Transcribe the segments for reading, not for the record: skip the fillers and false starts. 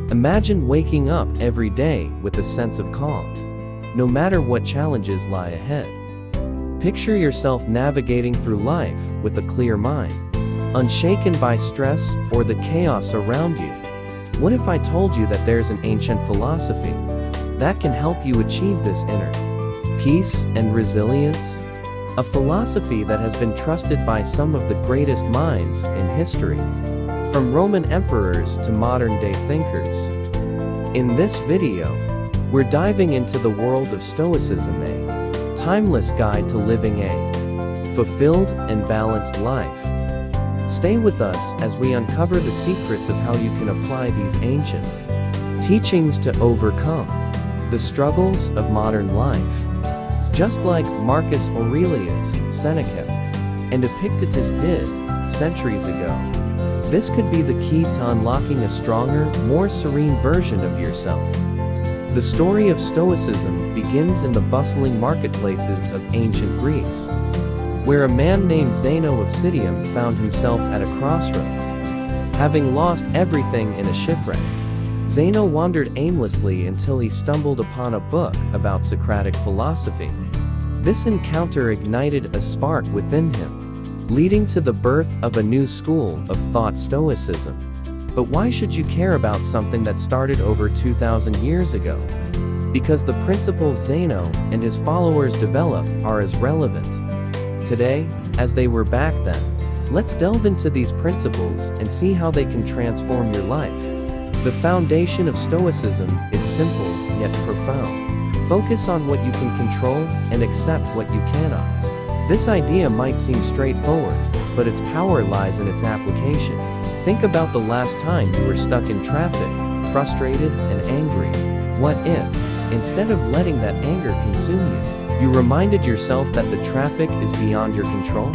Imagine waking up every day with a sense of calm, no matter what challenges lie ahead. Picture yourself navigating through life with a clear mind, unshaken by stress or the chaos around you. What if I told you that there's an ancient philosophy that can help you achieve this inner peace and resilience? A philosophy that has been trusted by some of the greatest minds in history, from Roman emperors to modern-day thinkers. In this video, we're diving into the world of Stoicism, a timeless guide to living a fulfilled and balanced life. Stay with us as we uncover the secrets of how you can apply these ancient teachings to overcome the struggles of modern life. Just like Marcus Aurelius, Seneca, and Epictetus did centuries ago, this could be the key to unlocking a stronger, more serene version of yourself. The story of Stoicism begins in the bustling marketplaces of ancient Greece, where a man named Zeno of Citium found himself at a crossroads. Having lost everything in a shipwreck, Zeno wandered aimlessly until he stumbled upon a book about Socratic philosophy. This encounter ignited a spark within him, leading to the birth of a new school of thought, Stoicism. But why should you care about something that started over 2,000 years ago? Because the principles Zeno and his followers developed are as relevant today as they were back then. Let's delve into these principles and see how they can transform your life. The foundation of Stoicism is simple yet profound. Focus on what you can control and accept what you cannot. This idea might seem straightforward, but its power lies in its application. Think about the last time you were stuck in traffic, frustrated and angry. What if, instead of letting that anger consume you, you reminded yourself that the traffic is beyond your control?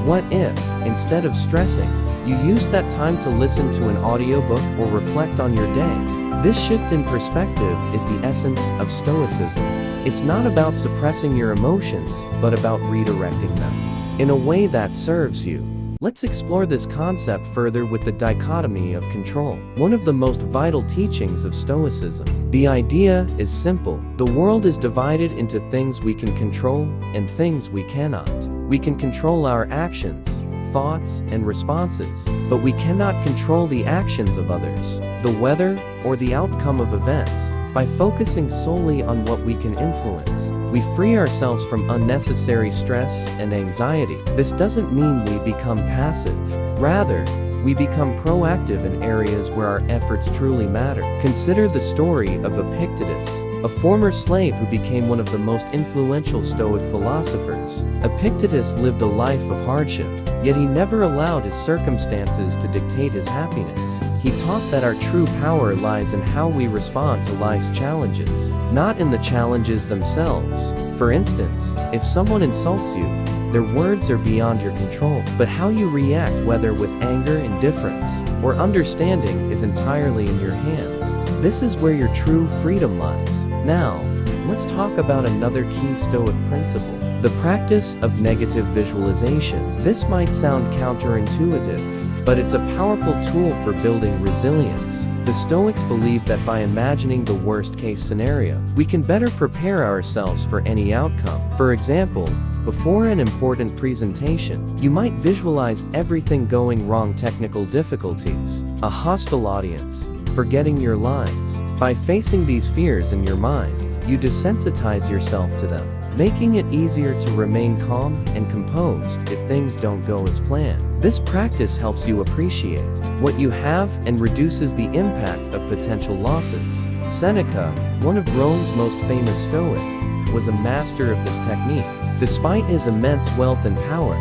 What if, instead of stressing, you used that time to listen to an audiobook or reflect on your day? This shift in perspective is the essence of Stoicism. It's not about suppressing your emotions, but about redirecting them in a way that serves you. Let's explore this concept further with the dichotomy of control, one of the most vital teachings of Stoicism. The idea is simple. The world is divided into things we can control and things we cannot. We can control our actions, thoughts, and responses, but we cannot control the actions of others, the weather, or the outcome of events. By focusing solely on what we can influence, we free ourselves from unnecessary stress and anxiety. This doesn't mean we become passive. Rather, we become proactive in areas where our efforts truly matter. Consider the story of Epictetus, a former slave who became one of the most influential Stoic philosophers. Epictetus lived a life of hardship, yet he never allowed his circumstances to dictate his happiness. He taught that our true power lies in how we respond to life's challenges, not in the challenges themselves. For instance, if someone insults you, their words are beyond your control, but how you react, whether with anger, indifference, or understanding, is entirely in your hands. This is where your true freedom lies. Now, let's talk about another key Stoic principle: the practice of negative visualization. This might sound counterintuitive, but it's a powerful tool for building resilience. The Stoics believe that by imagining the worst-case scenario, we can better prepare ourselves for any outcome. For example, before an important presentation, you might visualize everything going wrong: technical difficulties, a hostile audience, forgetting your lines. By facing these fears in your mind, you desensitize yourself to them, making it easier to remain calm and composed if things don't go as planned. This practice helps you appreciate what you have and reduces the impact of potential losses. Seneca, one of Rome's most famous Stoics, was a master of this technique. Despite his immense wealth and power,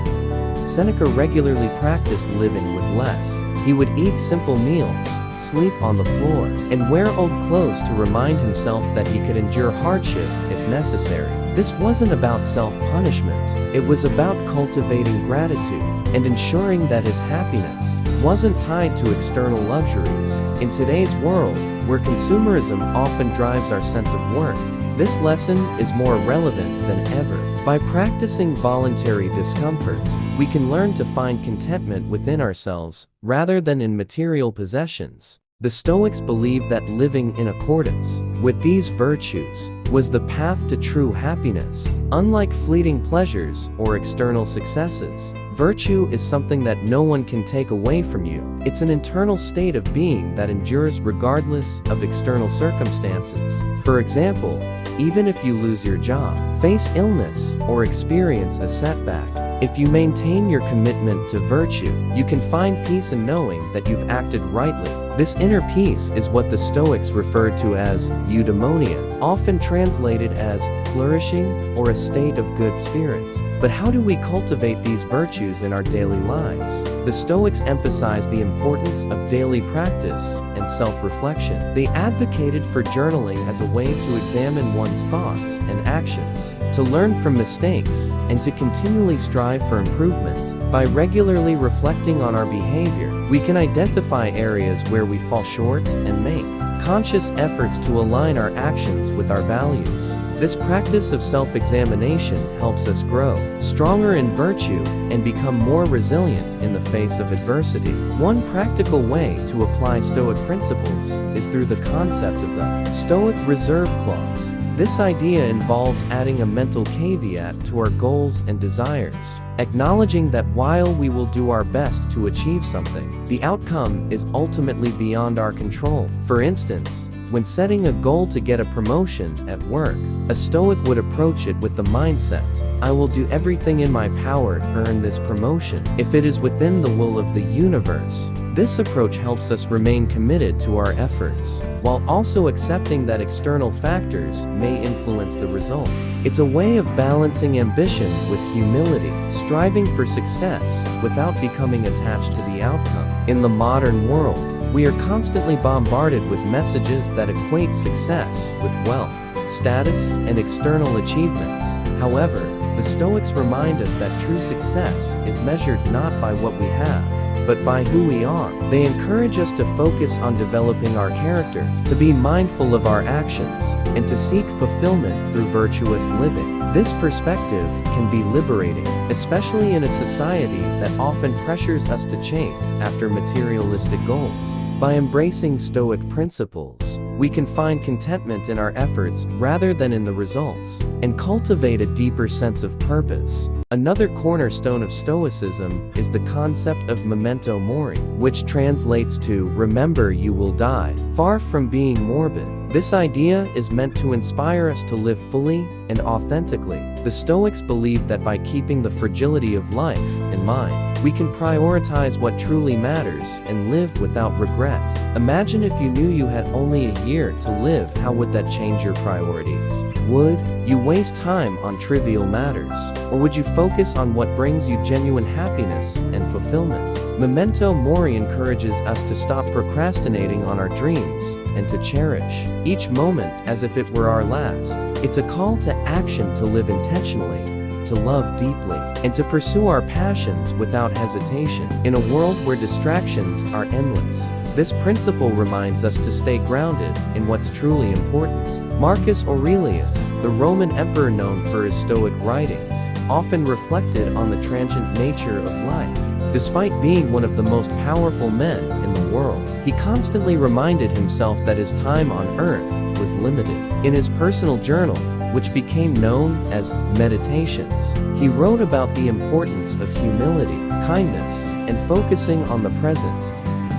Seneca regularly practiced living with less. He would eat simple meals, sleep on the floor, and wear old clothes to remind himself that he could endure hardship if necessary. This wasn't about self-punishment. It was about cultivating gratitude and ensuring that his happiness wasn't tied to external luxuries. In today's world, where consumerism often drives our sense of worth, this lesson is more relevant than ever. By practicing voluntary discomfort, we can learn to find contentment within ourselves rather than in material possessions. The Stoics believed that living in accordance with these virtues was the path to true happiness. Unlike fleeting pleasures or external successes, virtue is something that no one can take away from you. It's an internal state of being that endures regardless of external circumstances. For example, even if you lose your job, face illness, or experience a setback, if you maintain your commitment to virtue, you can find peace in knowing that you've acted rightly. This inner peace is what the Stoics referred to as eudaimonia, often translated as flourishing or a state of good spirits. But how do we cultivate these virtues in our daily lives? The Stoics emphasized the importance of daily practice and self-reflection. They advocated for journaling as a way to examine one's thoughts and actions, to learn from mistakes, and to continually strive for improvement. By regularly reflecting on our behavior, we can identify areas where we fall short and make conscious efforts to align our actions with our values. This practice of self-examination helps us grow stronger in virtue and become more resilient in the face of adversity. One practical way to apply Stoic principles is through the concept of the Stoic reserve clause. This idea involves adding a mental caveat to our goals and desires, acknowledging that while we will do our best to achieve something, the outcome is ultimately beyond our control. For instance, when setting a goal to get a promotion at work, a Stoic would approach it with the mindset, I will do everything in my power to earn this promotion, if it is within the will of the universe. This approach helps us remain committed to our efforts, while also accepting that external factors may influence the result. It's a way of balancing ambition with humility, striving for success without becoming attached to the outcome. In the modern world, we are constantly bombarded with messages that equate success with wealth, status, and external achievements. However, the Stoics remind us that true success is measured not by what we have, but by who we are. They encourage us to focus on developing our character, to be mindful of our actions, and to seek fulfillment through virtuous living. This perspective can be liberating, especially in a society that often pressures us to chase after materialistic goals. By embracing Stoic principles, we can find contentment in our efforts rather than in the results, and cultivate a deeper sense of purpose. Another cornerstone of Stoicism is the concept of memento mori, which translates to remember you will die. Far from being morbid, this idea is meant to inspire us to live fully and authentically. The Stoics believe that by keeping the fragility of life in mind, we can prioritize what truly matters and live without regret. Imagine if you knew you had only a year to live, how would that change your priorities? Would you waste time on trivial matters, or would you focus on what brings you genuine happiness and fulfillment? Memento mori encourages us to stop procrastinating on our dreams and to cherish each moment as if it were our last. It's a call to action to live intentionally, to love deeply, and to pursue our passions without hesitation. In a world where distractions are endless, this principle reminds us to stay grounded in what's truly important. Marcus Aurelius, the Roman emperor known for his Stoic writings, often reflected on the transient nature of life. Despite being one of the most powerful men in the world, he constantly reminded himself that his time on earth was limited. In his personal journal, which became known as Meditations, he wrote about the importance of humility, kindness, and focusing on the present.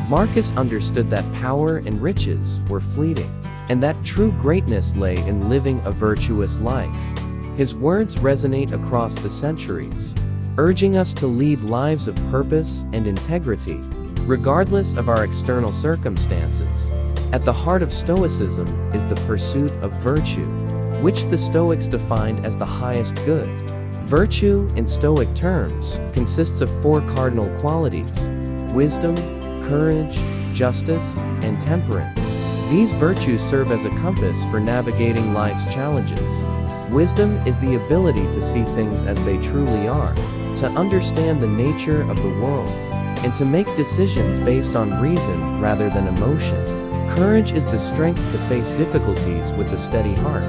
Marcus understood that power and riches were fleeting, and that true greatness lay in living a virtuous life. His words resonate across the centuries, urging us to lead lives of purpose and integrity, regardless of our external circumstances. At the heart of Stoicism is the pursuit of virtue, which the Stoics defined as the highest good. Virtue, in Stoic terms, consists of 4 cardinal qualities: wisdom, courage, justice, and temperance. These virtues serve as a compass for navigating life's challenges. Wisdom is the ability to see things as they truly are, to understand the nature of the world, and to make decisions based on reason rather than emotion. Courage is the strength to face difficulties with a steady heart,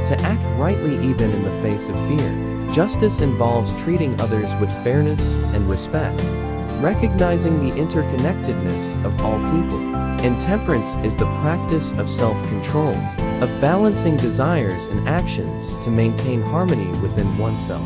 to act rightly even in the face of fear. Justice involves treating others with fairness and respect, recognizing the interconnectedness of all people. And temperance is the practice of self-control, of balancing desires and actions to maintain harmony within oneself.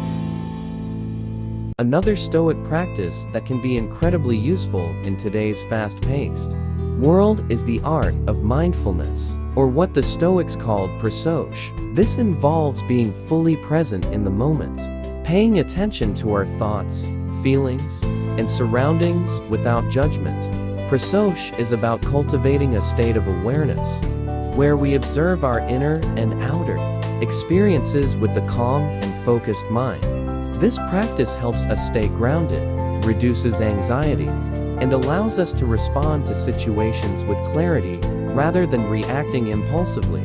Another Stoic practice that can be incredibly useful in today's fast-paced world is the art of mindfulness, or what the Stoics called prososche. This involves being fully present in the moment, paying attention to our thoughts, feelings, and surroundings without judgment. Prososche is about cultivating a state of awareness, where we observe our inner and outer experiences with a calm and focused mind. This practice helps us stay grounded, reduces anxiety, and allows us to respond to situations with clarity rather than reacting impulsively.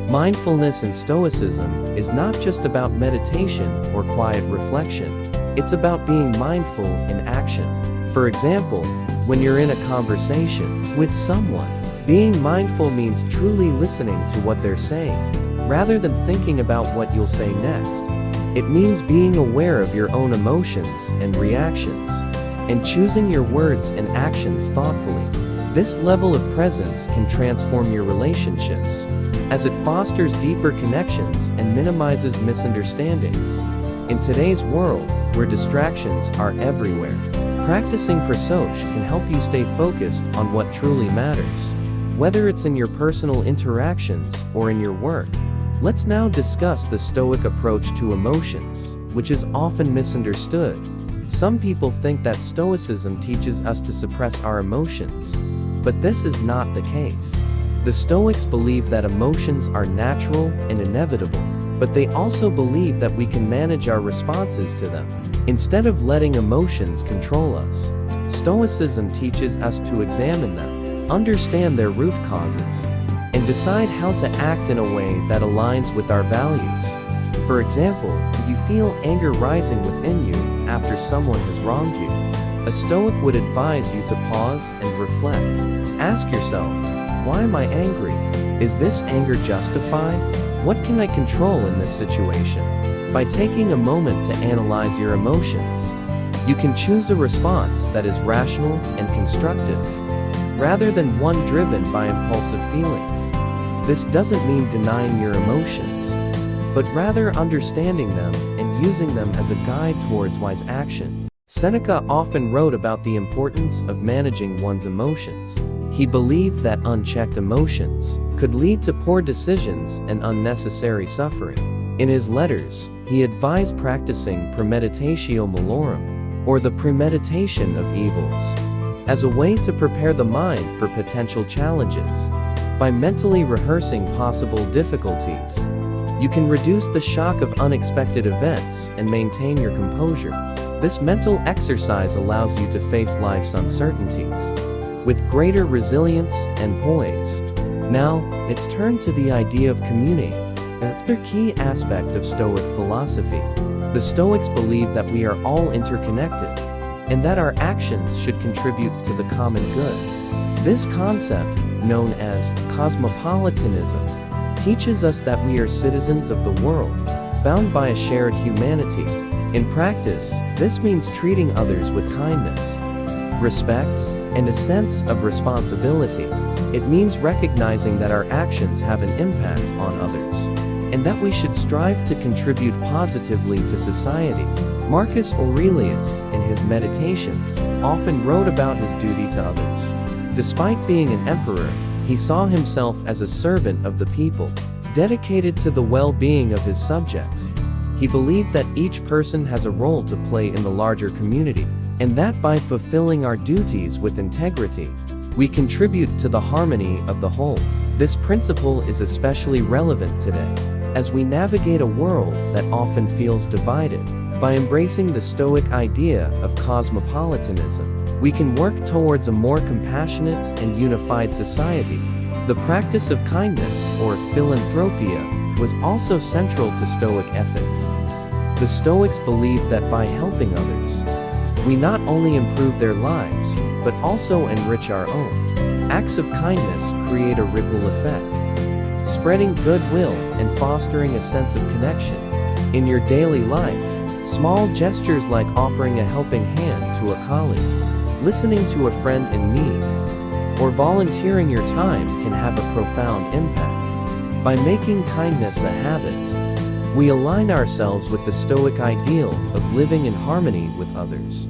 Mindfulness in Stoicism is not just about meditation or quiet reflection. It's about being mindful in action. For example, when you're in a conversation with someone, being mindful means truly listening to what they're saying, rather than thinking about what you'll say next. It means being aware of your own emotions and reactions, and choosing your words and actions thoughtfully. This level of presence can transform your relationships, as it fosters deeper connections and minimizes misunderstandings. In today's world, where distractions are everywhere, practicing prososche can help you stay focused on what truly matters, whether it's in your personal interactions or in your work. Let's now discuss the Stoic approach to emotions, which is often misunderstood. Some people think that Stoicism teaches us to suppress our emotions, but this is not the case. The Stoics believe that emotions are natural and inevitable, but they also believe that we can manage our responses to them, instead of letting emotions control us. Stoicism teaches us to examine them, understand their root causes, and decide how to act in a way that aligns with our values. For example, if you feel anger rising within you after someone has wronged you, a Stoic would advise you to pause and reflect. Ask yourself, why am I angry? Is this anger justified? What can I control in this situation? By taking a moment to analyze your emotions, you can choose a response that is rational and constructive, rather than one driven by impulsive feelings. This doesn't mean denying your emotions, but rather understanding them and using them as a guide towards wise action. Seneca often wrote about the importance of managing one's emotions. He believed that unchecked emotions could lead to poor decisions and unnecessary suffering. In his letters, he advised practicing premeditatio malorum, or the premeditation of evils, as a way to prepare the mind for potential challenges. By mentally rehearsing possible difficulties, you can reduce the shock of unexpected events and maintain your composure. This mental exercise allows you to face life's uncertainties with greater resilience and poise. Now, let's turn to the idea of communing, another key aspect of Stoic philosophy. The Stoics believe that we are all interconnected, and that our actions should contribute to the common good. This concept, known as cosmopolitanism, teaches us that we are citizens of the world, bound by a shared humanity. In practice, this means treating others with kindness, respect, and a sense of responsibility. It means recognizing that our actions have an impact on others, and that we should strive to contribute positively to society. Marcus Aurelius, in his Meditations, often wrote about his duty to others. Despite being an emperor, he saw himself as a servant of the people, dedicated to the well-being of his subjects. He believed that each person has a role to play in the larger community, and that by fulfilling our duties with integrity, we contribute to the harmony of the whole. This principle is especially relevant today, as we navigate a world that often feels divided. By embracing the Stoic idea of cosmopolitanism, we can work towards a more compassionate and unified society. The practice of kindness, or philanthropia, was also central to Stoic ethics. The Stoics believed that by helping others, we not only improve their lives, but also enrich our own. Acts of kindness create a ripple effect, spreading goodwill and fostering a sense of connection. In your daily life, small gestures like offering a helping hand to a colleague, listening to a friend in need, or volunteering your time can have a profound impact. By making kindness a habit, we align ourselves with the Stoic ideal of living in harmony with others.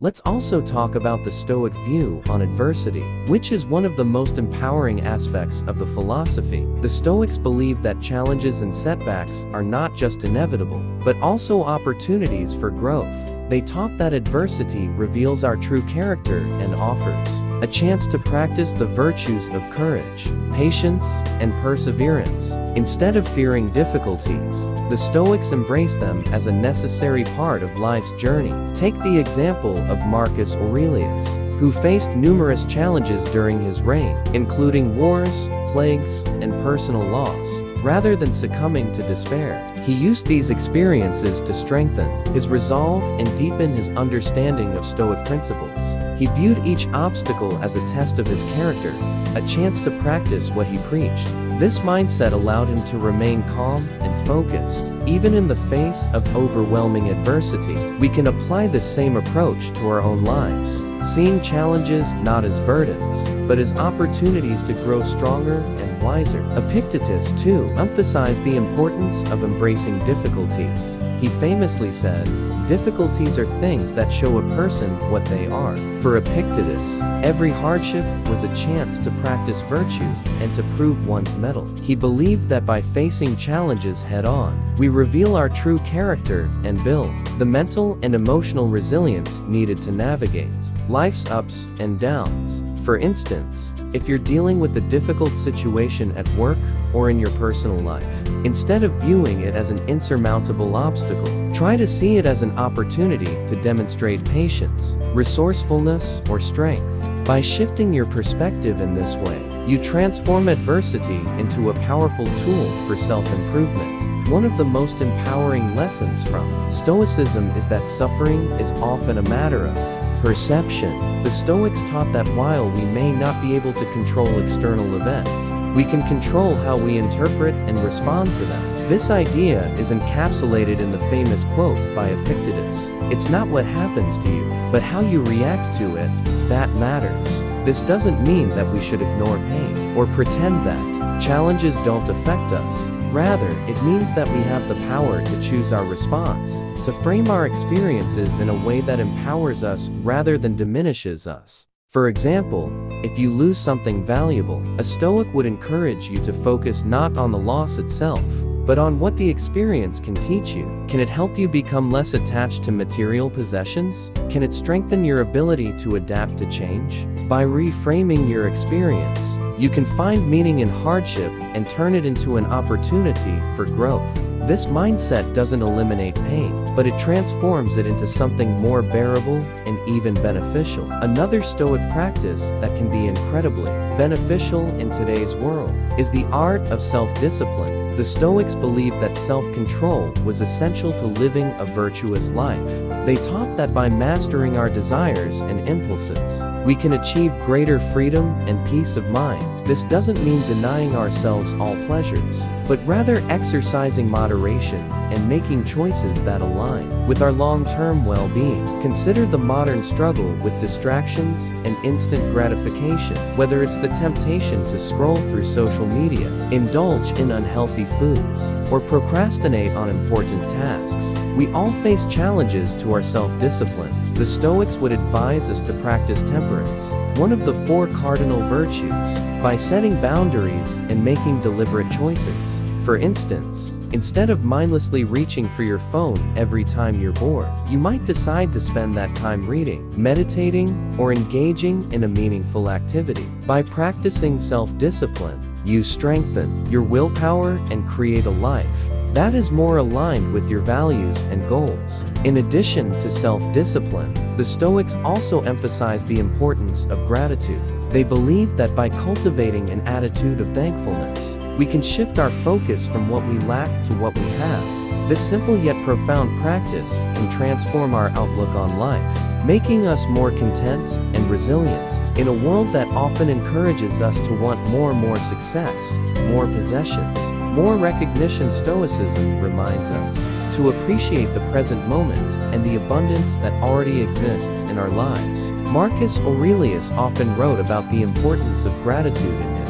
Let's also talk about the Stoic view on adversity, which is one of the most empowering aspects of the philosophy. The Stoics believe that challenges and setbacks are not just inevitable, but also opportunities for growth. They taught that adversity reveals our true character and offers a chance to practice the virtues of courage, patience, and perseverance. Instead of fearing difficulties, the Stoics embrace them as a necessary part of life's journey. Take the example of Marcus Aurelius, who faced numerous challenges during his reign, including wars, plagues, and personal loss. Rather than succumbing to despair, he used these experiences to strengthen his resolve and deepen his understanding of Stoic principles. He viewed each obstacle as a test of his character, a chance to practice what he preached. This mindset allowed him to remain calm and focused, even in the face of overwhelming adversity. We can apply this same approach to our own lives, seeing challenges not as burdens, but as opportunities to grow stronger and wiser. Epictetus, too, emphasized the importance of embracing difficulties. He famously said, "Difficulties are things that show a person what they are." For Epictetus, every hardship was a chance to practice virtue and to prove one's mettle. He believed that by facing challenges head-on, we reveal our true character and build the mental and emotional resilience needed to navigate life's ups and downs. For instance, if you're dealing with a difficult situation at work or in your personal life, instead of viewing it as an insurmountable obstacle, try to see it as an opportunity to demonstrate patience, resourcefulness, or strength. By shifting your perspective in this way, you transform adversity into a powerful tool for self-improvement. One of the most empowering lessons from Stoicism is that suffering is often a matter of perception. The Stoics taught that while we may not be able to control external events, we can control how we interpret and respond to them. This idea is encapsulated in the famous quote by Epictetus, "It's not what happens to you, but how you react to it, that matters." This doesn't mean that we should ignore pain or pretend that challenges don't affect us. Rather, it means that we have the power to choose our response, to frame our experiences in a way that empowers us rather than diminishes us. For example, if you lose something valuable, a Stoic would encourage you to focus not on the loss itself, but on what the experience can teach you. Can it help you become less attached to material possessions? Can it strengthen your ability to adapt to change? By reframing your experience, you can find meaning in hardship and turn it into an opportunity for growth. This mindset doesn't eliminate pain, but it transforms it into something more bearable and even beneficial. Another Stoic practice that can be incredibly beneficial in today's world is the art of self-discipline. The Stoics believed that self-control was essential to living a virtuous life. They taught that by mastering our desires and impulses, we can achieve greater freedom and peace of mind. This doesn't mean denying ourselves all pleasures, but rather exercising moderation and making choices that align with our long-term well-being. Consider the modern struggle with distractions and instant gratification. Whether it's the temptation to scroll through social media, indulge in unhealthy foods, or procrastinate on important tasks, we all face challenges to our self-discipline. The Stoics would advise us to practice temperance, one of the 4 cardinal virtues, by setting boundaries and making deliberate choices. For instance, instead of mindlessly reaching for your phone every time you're bored, you might decide to spend that time reading, meditating, or engaging in a meaningful activity. By practicing self-discipline, you strengthen your willpower and create a life that is more aligned with your values and goals. In addition to self-discipline, the Stoics also emphasize the importance of gratitude. They believe that by cultivating an attitude of thankfulness, we can shift our focus from what we lack to what we have. This simple yet profound practice can transform our outlook on life, making us more content and resilient. In a world that often encourages us to want more success, more possessions, more recognition, Stoicism reminds us to appreciate the present moment and the abundance that already exists in our lives. Marcus Aurelius often wrote about the importance of gratitude in his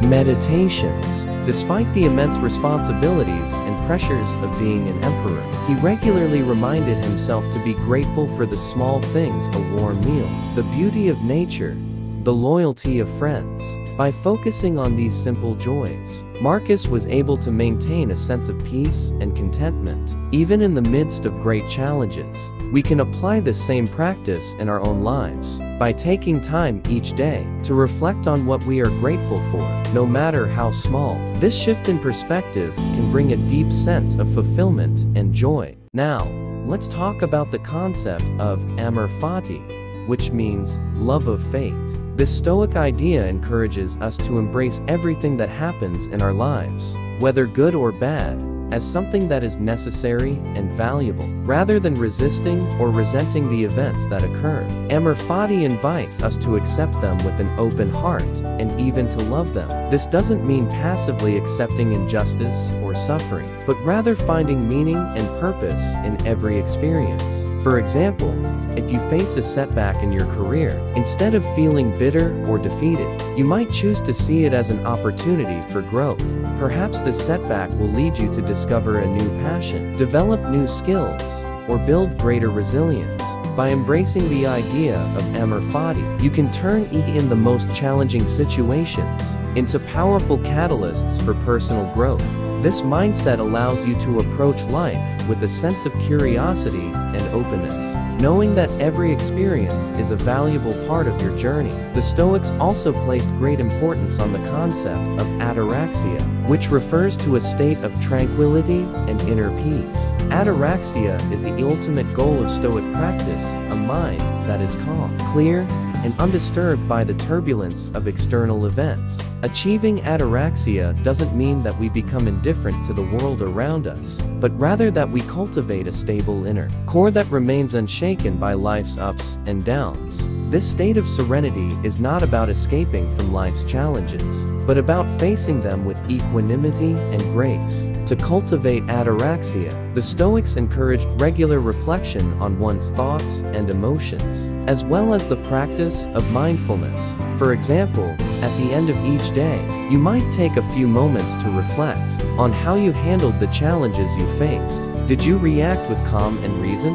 Meditations. Despite the immense responsibilities and pressures of being an emperor, he regularly reminded himself to be grateful for the small things: a warm meal, the beauty of nature, the loyalty of friends. By focusing on these simple joys, Marcus was able to maintain a sense of peace and contentment. Even in the midst of great challenges, we can apply this same practice in our own lives by taking time each day to reflect on what we are grateful for, no matter how small. This shift in perspective can bring a deep sense of fulfillment and joy. Now, let's talk about the concept of amor fati, which means love of fate. This Stoic idea encourages us to embrace everything that happens in our lives, whether good or bad, as something that is necessary and valuable, rather than resisting or resenting the events that occur. Amor fati invites us to accept them with an open heart, and even to love them. This doesn't mean passively accepting injustice or suffering, but rather finding meaning and purpose in every experience. For example, if you face a setback in your career, instead of feeling bitter or defeated, you might choose to see it as an opportunity for growth. Perhaps this setback will lead you to discover a new passion, develop new skills, or build greater resilience. By embracing the idea of amor fati, you can turn even the most challenging situations into powerful catalysts for personal growth. This mindset allows you to approach life with a sense of curiosity and openness, knowing that every experience is a valuable part of your journey. The Stoics also placed great importance on the concept of ataraxia, which refers to a state of tranquility and inner peace. Ataraxia is the ultimate goal of Stoic practice, a mind that is calm, clear, and undisturbed by the turbulence of external events. Achieving ataraxia doesn't mean that we become indifferent to the world around us, but rather that we cultivate a stable inner core that remains unshaken by life's ups and downs. This state of serenity is not about escaping from life's challenges, but about facing them with equanimity and grace. To cultivate ataraxia, the Stoics encouraged regular reflection on one's thoughts and emotions, as well as the practice of mindfulness. For example, at the end of each day, you might take a few moments to reflect on how you handled the challenges you faced. Did you react with calm and reason,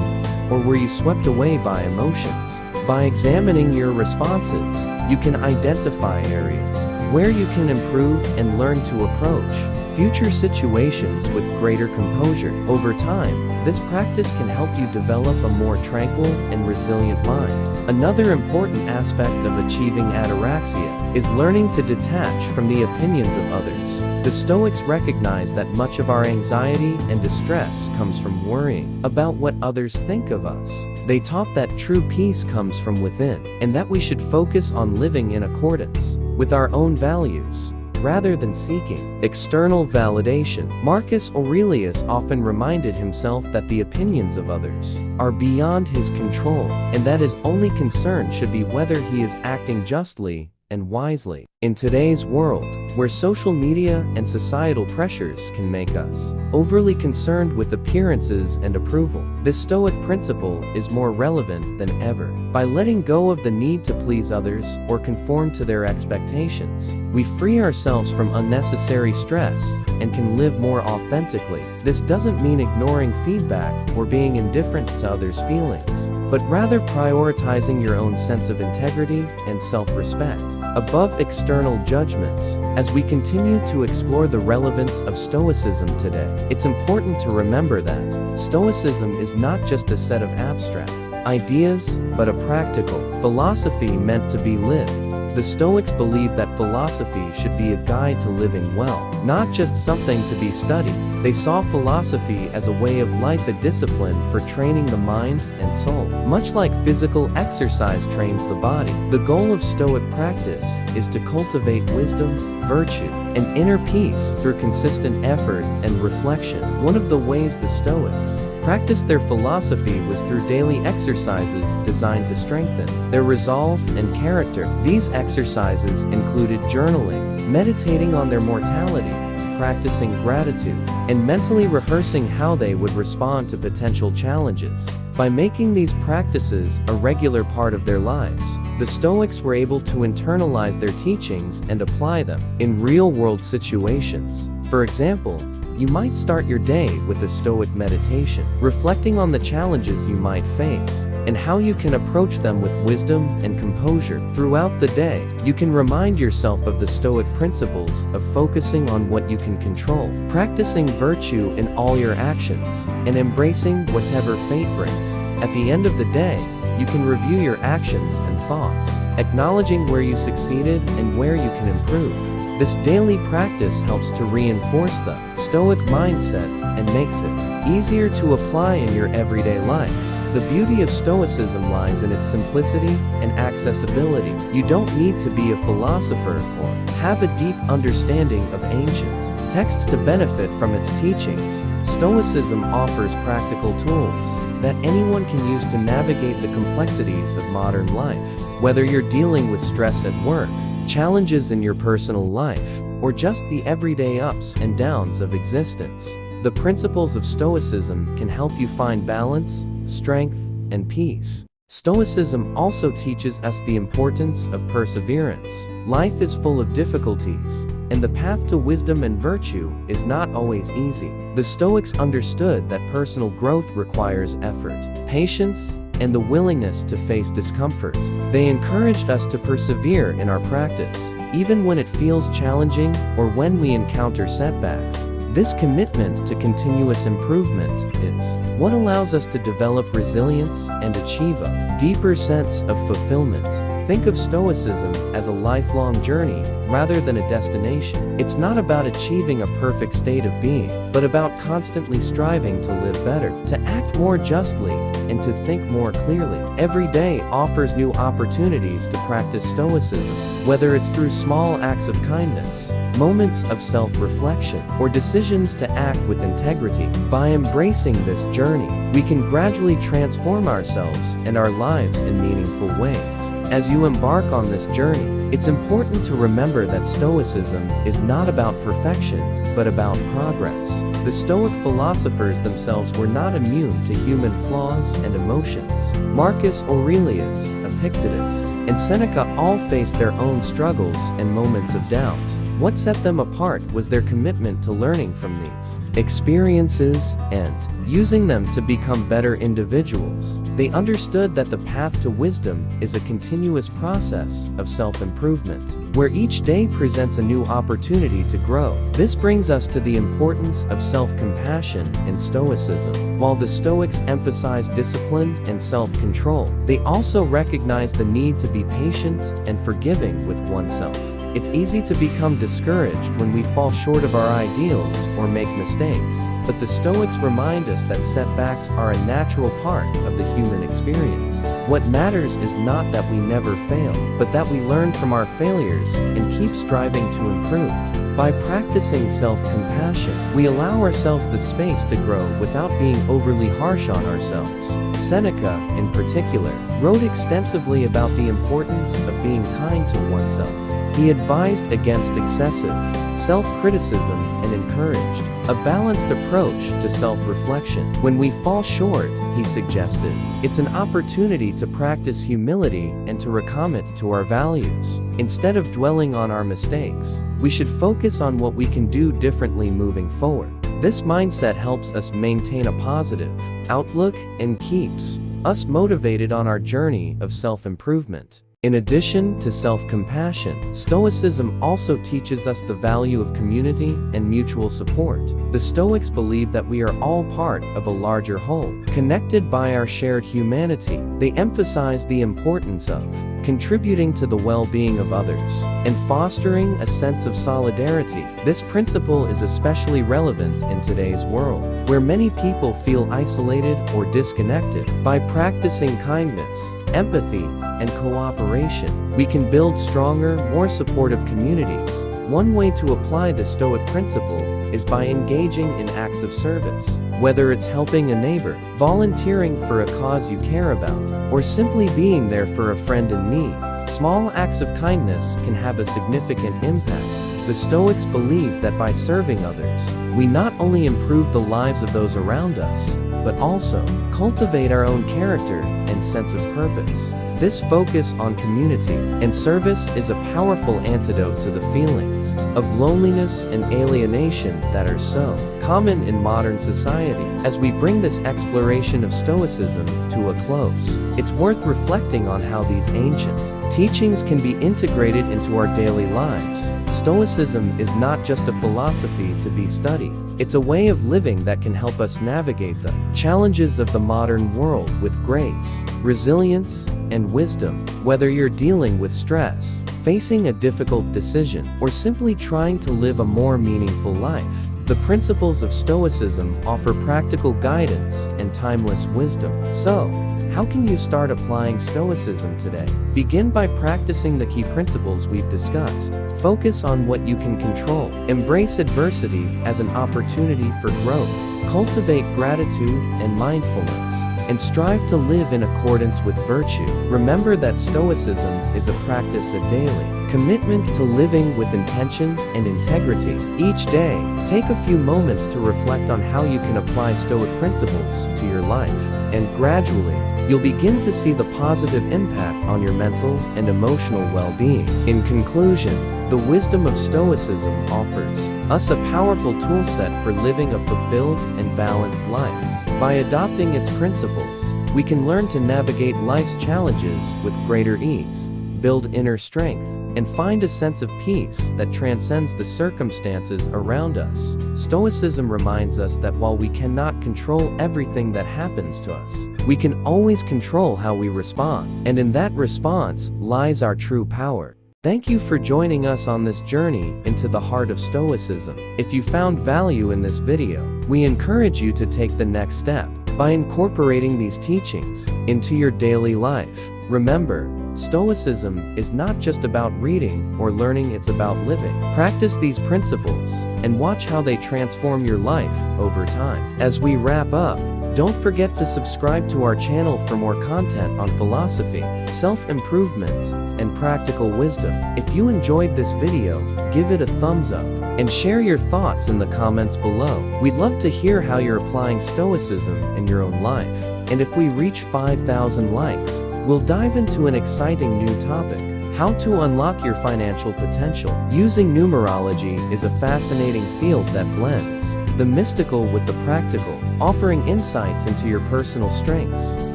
or were you swept away by emotions? By examining your responses, you can identify areas where you can improve and learn to approach future situations with greater composure. Over time, this practice can help you develop a more tranquil and resilient mind. Another important aspect of achieving ataraxia is learning to detach from the opinions of others. The Stoics recognize that much of our anxiety and distress comes from worrying about what others think of us. They taught that true peace comes from within, and that we should focus on living in accordance with our own values, rather than seeking external validation. Marcus Aurelius often reminded himself that the opinions of others are beyond his control, and that his only concern should be whether he is acting justly and wisely. In today's world, where social media and societal pressures can make us overly concerned with appearances and approval, this Stoic principle is more relevant than ever. By letting go of the need to please others or conform to their expectations, we free ourselves from unnecessary stress and can live more authentically. This doesn't mean ignoring feedback or being indifferent to others' feelings, but rather prioritizing your own sense of integrity and self-respect above external judgments. As we continue to explore the relevance of Stoicism today, it's important to remember that Stoicism is not just a set of abstract ideas, but a practical philosophy meant to be lived. The Stoics believed that philosophy should be a guide to living well, not just something to be studied. They saw philosophy as a way of life, a discipline for training the mind and soul. Much like physical exercise trains the body, the goal of Stoic practice is to cultivate wisdom, virtue, and inner peace through consistent effort and reflection. One of the ways the Stoics practiced their philosophy was through daily exercises designed to strengthen their resolve and character. These exercises included journaling, meditating on their mortality, practicing gratitude, and mentally rehearsing how they would respond to potential challenges. By making these practices a regular part of their lives, the Stoics were able to internalize their teachings and apply them in real-world situations. For example, you might start your day with a Stoic meditation, reflecting on the challenges you might face, and how you can approach them with wisdom and composure. Throughout the day, you can remind yourself of the Stoic principles of focusing on what you can control, practicing virtue in all your actions, and embracing whatever fate brings. At the end of the day, you can review your actions and thoughts, acknowledging where you succeeded and where you can improve. This daily practice helps to reinforce the Stoic mindset and makes it easier to apply in your everyday life. The beauty of Stoicism lies in its simplicity and accessibility. You don't need to be a philosopher or have a deep understanding of ancient texts to benefit from its teachings. Stoicism offers practical tools that anyone can use to navigate the complexities of modern life. Whether you're dealing with stress at work, challenges in your personal life, or just the everyday ups and downs of existence, the principles of Stoicism can help you find balance, strength, and peace. Stoicism also teaches us the importance of perseverance. Life is full of difficulties, and the path to wisdom and virtue is not always easy. The Stoics understood that personal growth requires effort, patience, and the willingness to face discomfort. They encouraged us to persevere in our practice, even when it feels challenging or when we encounter setbacks. This commitment to continuous improvement is what allows us to develop resilience and achieve a deeper sense of fulfillment. Think of Stoicism as a lifelong journey rather than a destination. It's not about achieving a perfect state of being, but about constantly striving to live better, to act more justly, and to think more clearly. Every day offers new opportunities to practice Stoicism, whether it's through small acts of kindness, moments of self-reflection, or decisions to act with integrity. By embracing this journey, we can gradually transform ourselves and our lives in meaningful ways. As you embark on this journey, it's important to remember that Stoicism is not about perfection, but about progress. The Stoic philosophers themselves were not immune to human flaws and emotions. Marcus Aurelius, Epictetus, and Seneca all faced their own struggles and moments of doubt. What set them apart was their commitment to learning from these experiences and using them to become better individuals. They understood that the path to wisdom is a continuous process of self-improvement, where each day presents a new opportunity to grow. This brings us to the importance of self-compassion in Stoicism. While the Stoics emphasized discipline and self-control, they also recognized the need to be patient and forgiving with oneself. It's easy to become discouraged when we fall short of our ideals or make mistakes, but the Stoics remind us that setbacks are a natural part of the human experience. What matters is not that we never fail, but that we learn from our failures and keep striving to improve. By practicing self-compassion, we allow ourselves the space to grow without being overly harsh on ourselves. Seneca, in particular, wrote extensively about the importance of being kind to oneself. He advised against excessive self-criticism and encouraged a balanced approach to self-reflection. When we fall short, he suggested, it's an opportunity to practice humility and to recommit to our values. Instead of dwelling on our mistakes, we should focus on what we can do differently moving forward. This mindset helps us maintain a positive outlook and keeps us motivated on our journey of self-improvement. In addition to self-compassion, Stoicism also teaches us the value of community and mutual support. The Stoics believe that we are all part of a larger whole, connected by our shared humanity. They emphasize the importance of contributing to the well-being of others and fostering a sense of solidarity. This principle is especially relevant in today's world, where many people feel isolated or disconnected. By practicing kindness, empathy, and cooperation, we can build stronger, more supportive communities. One way to apply the Stoic principle is by engaging in acts of service. Whether it's helping a neighbor, volunteering for a cause you care about, or simply being there for a friend in need, small acts of kindness can have a significant impact. The Stoics believe that by serving others, we not only improve the lives of those around us, but also cultivate our own character and sense of purpose. This focus on community and service is a powerful antidote to the feelings of loneliness and alienation that are so common in modern society. As we bring this exploration of Stoicism to a close, it's worth reflecting on how these ancient teachings can be integrated into our daily lives. Stoicism is not just a philosophy to be studied. It's a way of living that can help us navigate the challenges of the modern world with grace, resilience, and wisdom. Whether you're dealing with stress, facing a difficult decision, or simply trying to live a more meaningful life, the principles of Stoicism offer practical guidance and timeless wisdom. So, how can you start applying Stoicism today? Begin by practicing the key principles we've discussed. Focus on what you can control. Embrace adversity as an opportunity for growth. Cultivate gratitude and mindfulness, and strive to live in accordance with virtue. Remember that Stoicism is a practice, a daily commitment to living with intention and integrity. Each day, take a few moments to reflect on how you can apply Stoic principles to your life, and gradually, you'll begin to see the positive impact on your mental and emotional well-being. In conclusion, the wisdom of Stoicism offers us a powerful toolset for living a fulfilled and balanced life. By adopting its principles, we can learn to navigate life's challenges with greater ease, build inner strength, and find a sense of peace that transcends the circumstances around us. Stoicism reminds us that while we cannot control everything that happens to us, we can always control how we respond, and in that response lies our true power. Thank you for joining us on this journey into the heart of Stoicism. If you found value in this video, we encourage you to take the next step by incorporating these teachings into your daily life. Remember, Stoicism is not just about reading or learning, it's about living. Practice these principles and watch how they transform your life over time. As we wrap up, don't forget to subscribe to our channel for more content on philosophy, self-improvement, and practical wisdom. If you enjoyed this video, give it a thumbs up and share your thoughts in the comments below. We'd love to hear how you're applying Stoicism in your own life. And if we reach 5,000 likes, we'll dive into an exciting new topic: how to unlock your financial potential. Using numerology is a fascinating field that blends the mystical with the practical, offering insights into your personal strengths,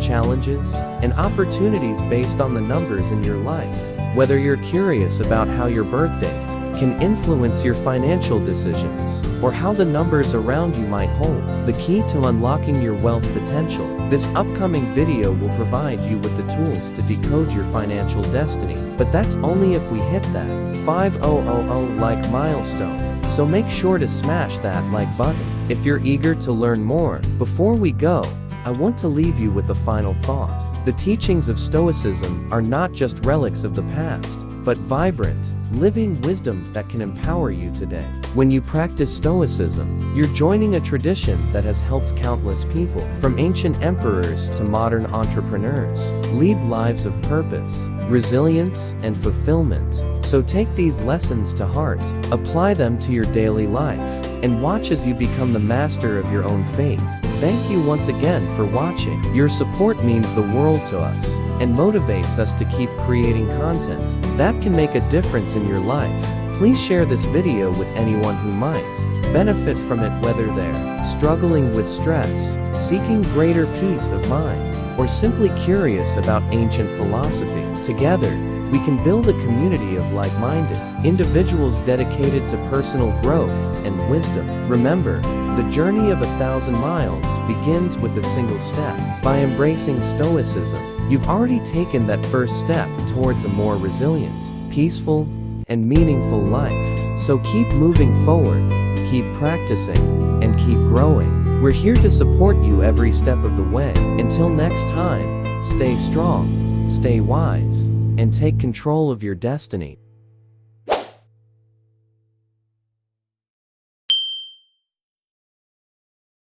challenges, and opportunities based on the numbers in your life. Whether you're curious about how your birth date can influence your financial decisions, or how the numbers around you might hold the key to unlocking your wealth potential, this upcoming video will provide you with the tools to decode your financial destiny. But that's only if we hit that 5000 like milestone. So make sure to smash that like button. If you're eager to learn more, before we go, I want to leave you with a final thought. The teachings of Stoicism are not just relics of the past, but vibrant, living wisdom that can empower you today. When you practice Stoicism, you're joining a tradition that has helped countless people, from ancient emperors to modern entrepreneurs, lead lives of purpose, resilience, and fulfillment. So take these lessons to heart, apply them to your daily life, and watch as you become the master of your own fate. Thank you once again for watching. Your support means the world to us and motivates us to keep creating content that can make a difference in your life. Please share this video with anyone who might benefit from it, whether they're struggling with stress, seeking greater peace of mind, or simply curious about ancient philosophy. Together, we can build a community of like-minded individuals dedicated to personal growth and wisdom. Remember, the journey of 1,000 miles begins with a single step. By embracing Stoicism, you've already taken that first step towards a more resilient, peaceful, and meaningful life. So keep moving forward, keep practicing, and keep growing. We're here to support you every step of the way. Until next time, stay strong, stay wise, and take control of your destiny.